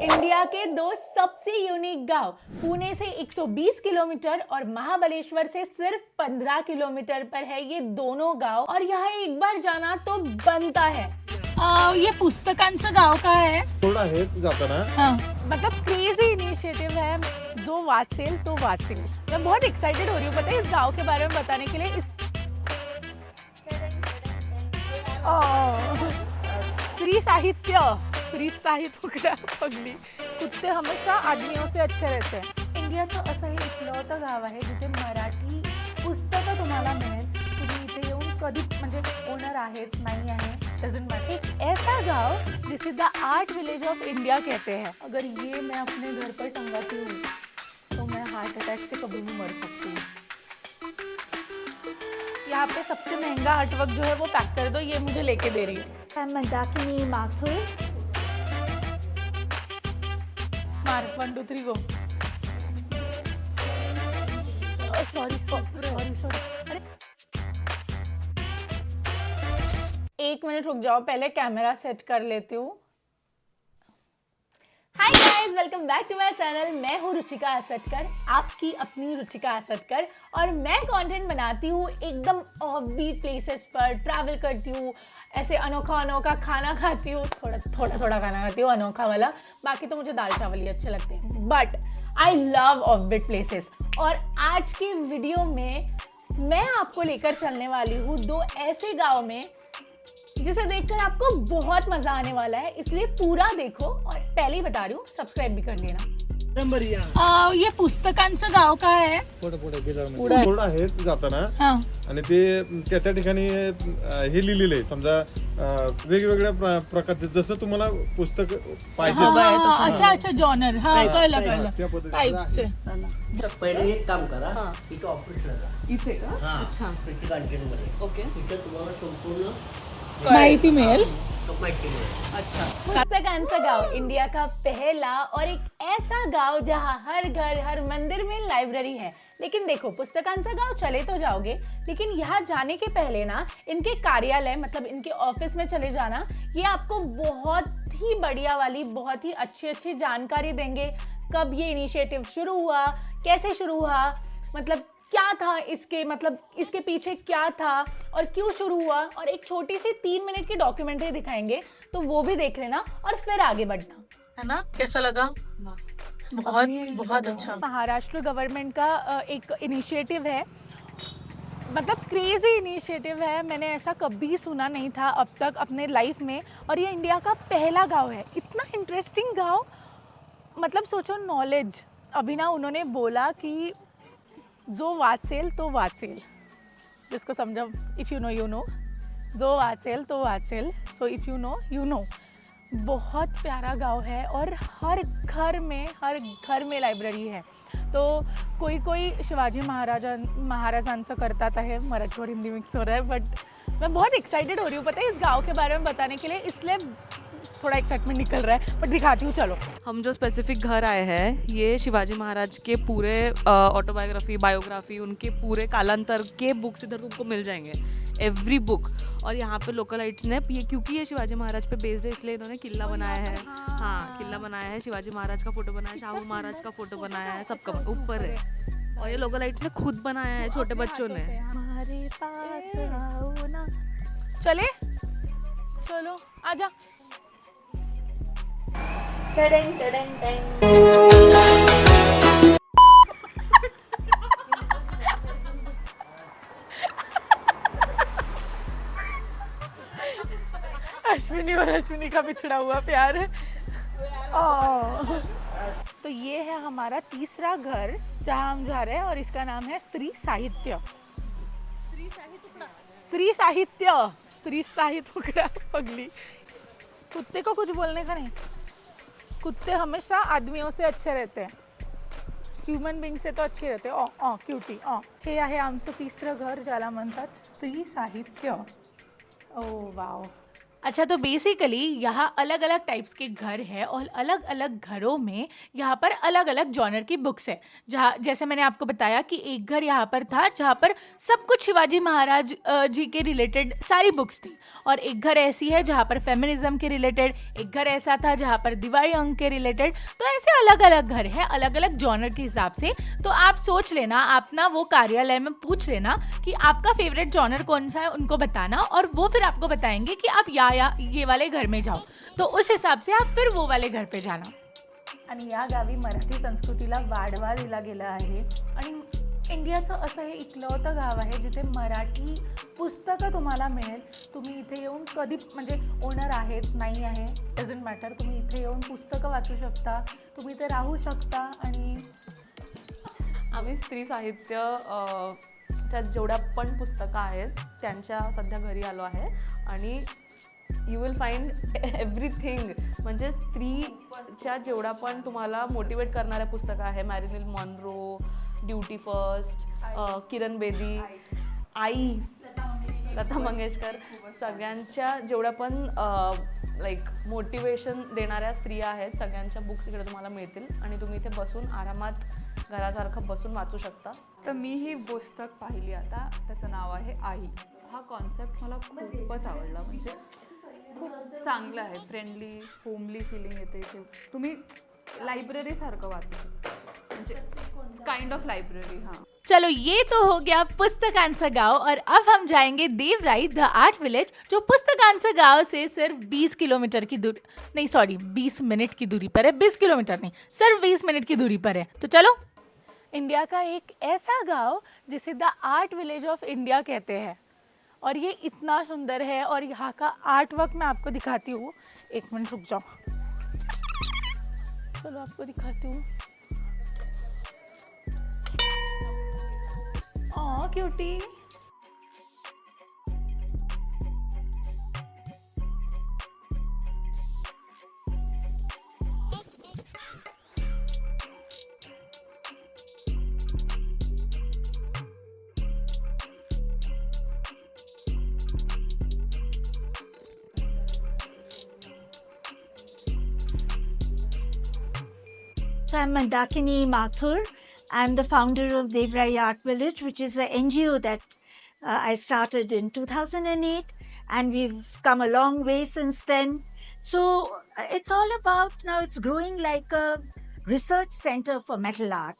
India के दो सबसे यूनिक गांव पुणे से 120 किलोमीटर और महाबलेश्वर से सिर्फ 15 किलोमीटर पर है ये दोनों गांव, और यहाँ एक बार जाना तो बनता है। ये पुस्तकांचं गाव का है थोडा हेच जाताना मतलब क्रेजी इनिशिएटिव है, जो वाचेल तो वाचेल। मैं बहुत एक्साइटेड हो रही हूँ पता है इस गांव के बारे में बताने के लिए। स्त्री साहित्य पगली कुत्ते हमेशा आदमियों से अच्छे रहते हैं। इंडियाचं असं हे इकलौतं गाव आहे जिथे मराठी पुस्तकं तुम्हाला मिळेल। तुम्ही इथे येऊन कधी म्हणजे ओनर आहेत नाही आहे डजंट मैटर। एक ऐसा गांव जिसे the art village of India कहते हैं। अगर ये मैं अपने घर पर टंगाती हूँ तो मैं हार्ट अटैक से कभी भी मर सकती हूँ। यहाँ पे सबसे महंगा आर्टवर्क जो है वो पैक कर दो, ये मुझे लेके दे रही है। मंदाकिनी माथुर मार 1 2 3 गो। सॉरी अरे 1 मिनट रुक जाओ, पहले कैमरा सेट कर लेती हूँ। Hi guys, welcome back to my channel. मैं हूँ रुचिका असटकर, आपकी अपनी रुचिका असटकर, और मैं कंटेंट बनाती हूँ एकदम ऑफबीट प्लेसेस पर। ट्रैवल करती हूँ, ऐसे अनोखा खाना खाती हूँ, थोड़ा खाना खाती हूँ अनोखा वाला। बाकी तो मुझे दाल चावल ही अच्छे लगते हैं, but I love offbeat places. और आज की वीडियो में मैं आपको लेकर चलने वाली हूँ 2 ऐसे गाँव में जिसे देखकर आपको बहुत मजा आने वाला है, इसलिए पूरा देखो। और पहले ही बता रही हूँ, सब्सक्राइब भी कर लेना। ये पुस्तकांचं गाव का है पुढे थोडा हेच जाताना आणि ते त्या ठिकाणी हे लिहिलेलं आहे। समजा वेगवेगळ्या प्रकारचे जसं तुम्हाला पुस्तक पाहिजे। अच्छा जॉनर कळलं तर पहिले एक काम करा, इथे ऑफिसला जा। इथे का? अच्छा, क्रिटिकल कंटेंटमध्ये ओके, इथे तुम्हाला संपूर्ण माहिती मिळेल। माहिती मिळेल। अच्छा। पुस्तकांचं गांव इंडिया का पहला और एक ऐसा गांव जहां हर घर हर मंदिर में लाइब्रेरी है। लेकिन देखो, पुस्तकांचं गांव चले तो जाओगे, लेकिन यहाँ जाने के पहले ना इनके कार्यालय मतलब इनके ऑफिस में चले जाना। ये आपको बहुत ही बढ़िया वाली बहुत ही अच्छी जानकारी देंगे। कब ये इनिशिएटिव शुरू हुआ, कैसे शुरू हुआ, मतलब क्या था इसके, मतलब इसके पीछे क्या था और क्यों शुरू हुआ, और एक छोटी सी 3 मिनट की डॉक्यूमेंट्री दिखाएंगे, तो वो भी देख लेना और फिर आगे बढ़ना, है ना। कैसा लगा? बहुत अच्छा। महाराष्ट्र गवर्नमेंट का एक इनिशिएटिव है, मतलब क्रेजी इनिशिएटिव है। मैंने ऐसा कभी सुना नहीं था अब तक अपने लाइफ में, और ये इंडिया का पहला गांव है। इतना इंटरेस्टिंग गांव, मतलब सोचो नॉलेज। अभी ना उन्होंने बोला कि जो वाचेल तो वाचेल, जिसको समझो, if you know you know, जो वाचेल तो वाचेल, सो इफ़ यू नो। बहुत प्यारा गांव है और हर घर में लाइब्रेरी है। तो कोई शिवाजी महाराजांचं करतात आहे, मराठी और हिंदी मिक्स हो रहा है, बट मैं बहुत एक्साइटेड हो रही हूँ पता है इस गांव के बारे में बताने के लिए, इसलिए थोड़ा एक्साइटमेंट निकल रहा है, बट दिखाती हूँ चलो। हम जो स्पेसिफिक घर आए हैं, ये शिवाजी महाराज के पूरे ऑटोबायोग्राफी बायोग्राफी उनके पूरे कालांतर के बुक्स इधर तुमको मिल जाएंगे, एवरी बुक। और यहाँ पे लोकलाइट्स ने ये, क्योंकि ये शिवाजी महाराज पे बेस्ड है, इसलिए इन्होंने किला बनाया है। हाँ, किला बनाया है, शिवाजी महाराज का फोटो बनाया है, शाहू महाराज का फोटो बनाया है, सबका ऊपर है। और ये लोकलाइट्स ने खुद बनाया है, छोटे बच्चों ने। हमारे पास आओ ना, चलो आजा। अश्विनी और अश्विनी का बिछड़ा हुआ प्यार है। तो ये है हमारा तीसरा घर जहाँ हम जा रहे हैं, और इसका नाम है स्त्री साहित्य टुकड़ा। पगली कुत्ते को कुछ बोलने का नहीं, कुत्ते हमेशा आदमियों से अच्छे रहते हैं, ह्यूमन बीइंग से तो अच्छे रहते हैं। क्यूटी। हे आहे आमचं तिसरं घर, ज्याला म्हणतात स्त्री साहित्य। ओ वाव, अच्छा, तो बेसिकली यहाँ अलग अलग टाइप्स के घर है और अलग अलग घरों में यहाँ पर अलग अलग जॉनर की बुक्स है। जहाँ जैसे मैंने आपको बताया कि एक घर यहाँ पर था जहाँ पर सब कुछ शिवाजी महाराज जी के रिलेटेड सारी बुक्स थी, और एक घर ऐसी है जहाँ पर फेमिनिज्म के रिलेटेड, एक घर ऐसा था जहाँ पर दिवाई अंक के रिलेटेड। तो ऐसे अलग अलग घर है अलग अलग जॉनर के हिसाब से। तो आप सोच लेना, आप ना वो कार्यालय में पूछ लेना कि आपका फेवरेट जॉनर कौन सा है, उनको बताना, और वो फिर आपको बताएंगे कि आप या ये वाले घर में जाओ, तो उस हिसाब से आप फिर वो वाले घर पे जाना। आणि या गावी मराठी संस्कृतीला वाढवा दिला गेला आहे, आणि इंडियाचं असं हे इकलवतं गाव आहे जिथे मराठी पुस्तकं तुम्हाला मिळेल। तुम्ही इथे येऊन कधी म्हणजे ओनर आहेत नाही आहे डझंट मॅटर, तुम्ही इथे येऊन पुस्तकं वाचू शकता, तुम्ही इथे राहू शकता। आणि आम्ही स्त्री साहित्य च्या जेवढ्या पण पुस्तकं आहेत त्यांच्या सध्या घरी आलो आहे, आणि यू विल फाइंड एव्हरीथिंग, म्हणजे स्त्रीच्या जेवढा पण तुम्हाला मोटिवेट करणाऱ्या पुस्तकं आहे, Marilyn मॉन्रो, duty first, Kiran Bedi, आई, लता मंगेशकर, सगळ्यांच्या जेवढ्या पण लाईक मोटिवेशन देणाऱ्या स्त्रिया आहेत सगळ्यांच्या बुक्स इकडे तुम्हाला मिळतील, आणि तुम्ही इथे बसून आरामात घरासारखं बसून वाचू शकता। तर मी ही पुस्तक पाहिली आता, त्याचं नाव आहे आई। हा कॉन्सेप्ट मला खूपच आवडला, म्हणजे खूप चांगलं आहे, फ्रेंडली होमली फिलिंग येते इथे, तुम्ही लायब्ररीसारखं वाचू शकता, म्हणजे काइंड ऑफ लाइब्रेरी। हाँ, चलो ये तो हो गया पुस्तकांचा गांव, और अब हम जाएंगे देवराई द आर्ट विलेज, जो पुस्तकांचा गांव से सिर्फ 20 किलोमीटर की दूरी, नहीं सॉरी 20 मिनट की दूरी पर है, 20 किलोमीटर नहीं सिर्फ 20 मिनट की दूरी पर है। तो चलो, इंडिया का एक ऐसा गांव जिसे the art village of India कहते हैं, और ये इतना सुंदर है, और यहाँ का आर्ट वर्क मैं आपको दिखाती हूँ। एक मिनट रुक जाओ, चलो आपको दिखाती हूँ। ओह cutie, So I'm Mandakini Mathur. I'm the founder of Devrai Art Village, which is an NGO that I started in 2008, and we've come a long way since then. So it's all about, now it's growing like a research center for metal art,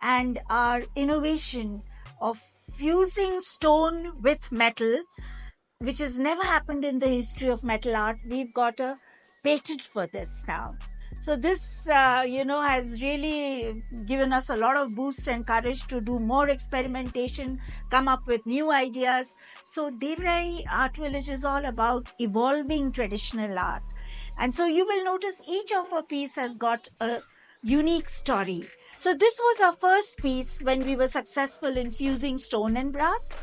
and our innovation of fusing stone with metal, which has never happened in the history of metal art. We've got a patent for this now. So this, has really given us a lot of boost and courage to do more experimentation, come up with new ideas. So Devrai Art Village is all about evolving traditional art. And so you will notice each of our piece has got a unique story. So this was our first piece when we were successful in fusing stone and brass.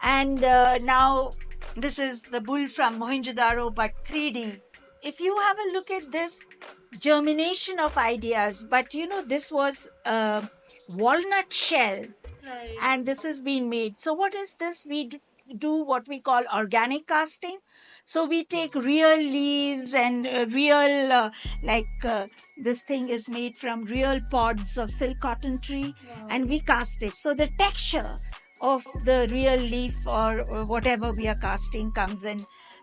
And now this is the bull from Mohenjo-daro, but 3D. If you have a look at this, germination of ideas, but this was a walnut shell, right, and this has been made. So what is this? We do what we call organic casting. So we take real leaves and real this thing is made from real pods of silk cotton tree. Wow. And we cast it, so the texture of the real leaf or whatever we are casting comes in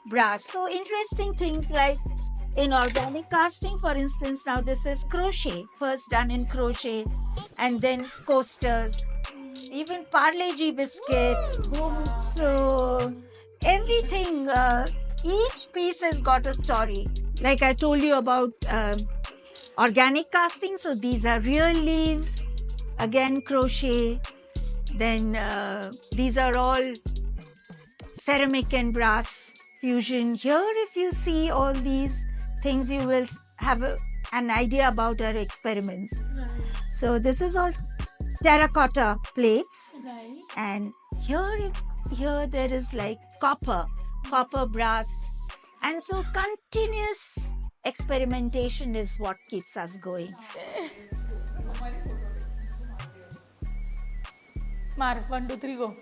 brass. So interesting things like in organic casting, for instance, now this is crochet, first done in crochet, and then coasters, even Parle G biscuit. So everything, each piece has got a story. Like I told you about organic casting, so these are real leaves, again crochet, then these are all ceramic and brass fusion. Here, if you see all these things, you will have an idea about our experiments. Right. So this is all terracotta plates. Right. And here there is like copper, brass. And so continuous experimentation is what keeps us going. Mark, 1, 2, 3, go.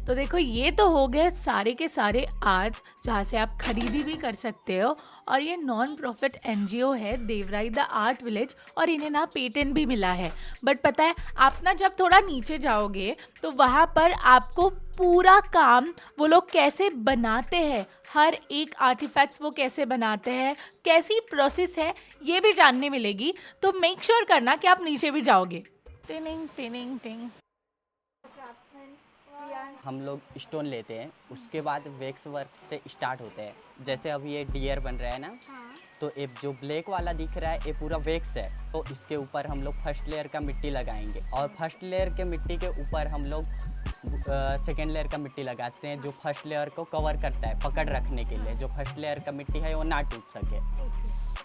तो देखो ये तो हो गए सारे के सारे arts जहाँ से आप खरीदी भी कर सकते हो। और ये नॉन प्रॉफिट एनजीओ है देवराई द आर्ट विलेज और इन्हें ना पेटेंट भी मिला है। बट पता है आप ना जब थोड़ा नीचे जाओगे तो वहाँ पर आपको पूरा काम वो लोग कैसे बनाते हैं, हर एक आर्टिफैक्ट्स वो कैसे बनाते हैं, कैसी प्रोसेस है ये भी जानने मिलेगी। तो मेक श्योर करना कि आप नीचे भी जाओगे। टिनिंग टिनिंग टिंग। हम लोग स्टोन लेते हैं, उसके बाद वैक्स वर्क से स्टार्ट होते हैं। जैसे अभी ये डियर बन रहा है ना, तो ये जो ब्लैक वाला दिख रहा है ये पूरा वैक्स है। तो इसके ऊपर हम लोग फर्स्ट लेयर का मिट्टी लगाएंगे और फर्स्ट लेयर के मिट्टी के ऊपर हम लोग सेकेंड लेयर का मिट्टी लगाते हैं जो फर्स्ट लेयर को कवर करता है, पकड़ रखने के लिए, जो फर्स्ट लेयर का मिट्टी है वो ना टूट सके।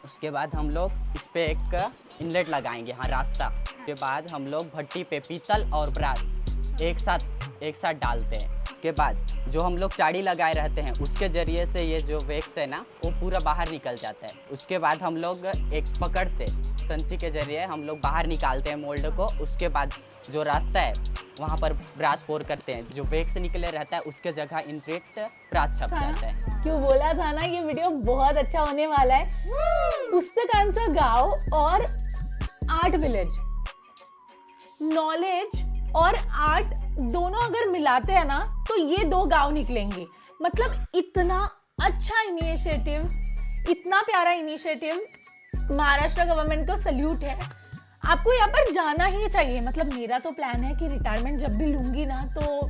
उसके बाद हम लोग इस पर एक इनलेट लगाएंगे, हाँ रास्ता। उसके बाद हम लोग भट्टी पे पीतल और ब्रास एक साथ डालते हैं। उसके बाद जो हम लोग चाड़ी लगाए रहते हैं उसके ज़रिए से ये जो वैक्स है ना वो पूरा बाहर निकल जाता है। उसके बाद हम लोग एक पकड़ से संची के ज़रिए हम लोग बाहर निकालते हैं मोल्ड को। उसके बाद जो रास्ता है वहाँ पर ब्रास पोर करते हैं, जो वैक्स निकले रहता है उसके जगह इनप्रिंट ब्रास छप जाता है। क्यों बोला था ना, ये वीडियो बहुत अच्छा होने वाला है। पुस्तकांचा गांव और आर्ट विलेज, नॉलेज और आर्ट दोनों अगर मिलाते हैं ना तो ये दो गांव निकलेंगे। मतलब इतना अच्छा इनिशिएटिव, इतना प्यारा इनिशिएटिव, महाराष्ट्र गवर्नमेंट को सल्यूट है। आपको यहाँ पर जाना ही चाहिए। मतलब मेरा तो प्लान है कि रिटायरमेंट जब भी लूंगी ना तो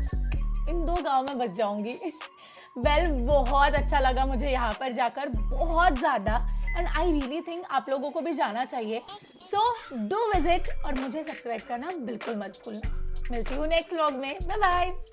इन दो गांव में बस जाऊंगी। बहुत अच्छा लगा मुझे यहाँ पर जाकर, बहुत ज़्यादा। एंड आई रियली थिंक आप लोगों को भी जाना चाहिए। सो डू विजिट और मुझे सब्सक्राइब करना बिल्कुल मत भूलना। मिलती हूँ नेक्स्ट व्लॉग में। Bye bye.